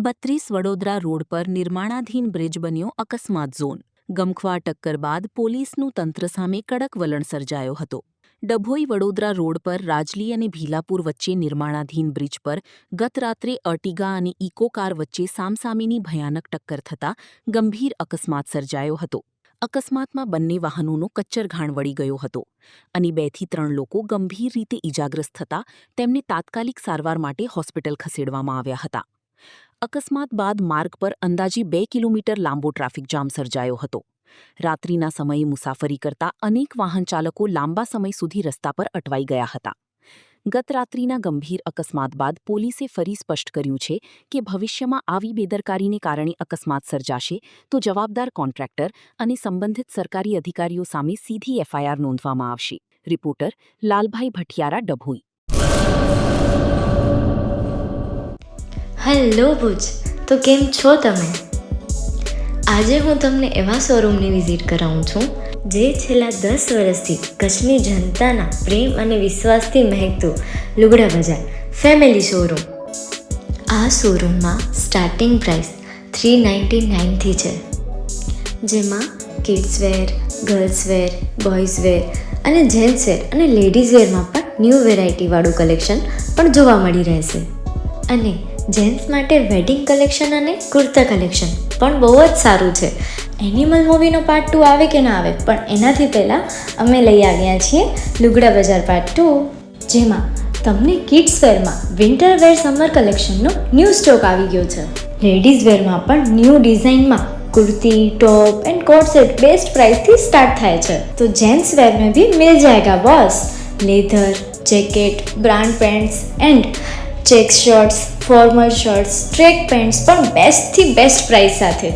32 Vadodara road પર નિર્માણાધીન bridge બન્યો અકસ્માત ઝોન. ગમખ્વાર ટક્કર બાદ પોલીસનું તંત્ર સામે કડક વલણ સર્જાયો હતો. ડભોઈ વડોદરા રોડ પર રાજલી અને ભીલાપુર વચ્ચે નિર્માણાધીન બ્રિજ પર ગત રાત્રે અર્ટિગા અને ઇકો કાર વચ્ચે સામસામેની ભયાનક ટક્કર થતાં ગંભીર અકસ્માત સર્જાયો હતો. અકસ્માતમાં બંને વાહનોનો કચ્ચરઘાણ વળી ગયો હતો અને 2 થી 3 લોકો ગંભીર રીતે ઇજાગ્રસ્ત થતાં તેમને તાત્કાલિક સારવાર માટે હોસ્પિટલ ખસેડવામાં આવ્યા હતા. અકસ્માત બાદ માર્ગ પર અંદાજે 2 કિલોમીટર લાંબો ટ્રાફિક જામ સર્જાયો હતો. રાત્રિના સમયે મુસાફરી કરતા અનેક વાહન ચાલકો લાંબા સમય સુધી રસ્તા પર અટવાઈ ગયા હતા. ગત રાત્રિના ગંભીર અકસ્માત બાદ પોલીસે ફરી સ્પષ્ટ કર્યું છે કે ભવિષ્યમાં આવી બેદરકારીને કારણે અકસ્માત સર્જાશે તો જવાબદાર કોન્ટ્રાક્ટર અને સંબંધિત સરકારી અધિકારીઓ સામે સીધી એફઆઈઆર નોંધવામાં આવશે. રિપોર્ટર લાલભાઈ ભટિયારા, ડભોઈ. હેલો ભુજ, તો કેમ છો તમે? આજે હું તમને એવા શોરૂમની વિઝિટ કરાવું છું જે છેલ્લા 10 વર્ષથી કચ્છની જનતાના પ્રેમ અને વિશ્વાસથી મહેકતું લુગડા બજાર ફેમિલી શોરૂમ. આ શોરૂમમાં સ્ટાર્ટિંગ પ્રાઇસ 399થી છે, જેમાં kids wear, girls wear, boys wear અને જેન્ટ્સ વેર અને લેડીઝ વેરમાં પણ ન્યૂ વેરાયટીવાળું કલેક્શન પણ જોવા મળી રહેશે. અને જેન્ટ્સ માટે વેડિંગ કલેક્શન અને કુર્તા કલેક્શન પણ બહુ જ સારું છે. એનિમલ મૂવીનો પાર્ટ 2 આવે કે ના આવે, પણ એનાથી પહેલાં અમે લઈ આવ્યા છીએ લુગડા બજાર પાર્ટ 2, જેમાં તમને કિડ્સ વેરમાં વિન્ટર વેર સમર કલેક્શનનો ન્યૂ સ્ટોક આવી ગયો છે. લેડીઝ વેરમાં પણ ન્યૂ ડિઝાઇનમાં kurti, top and coat set best price थी स्टार्ट થાય છે. तो जेंट्स वेयर में भी मिल जाएगा boss. Leather, jacket, brand pants and check shirts, formal shirts, track pants પણ બેસ્ટથી બેસ્ટ પ્રાઇસ સાથે.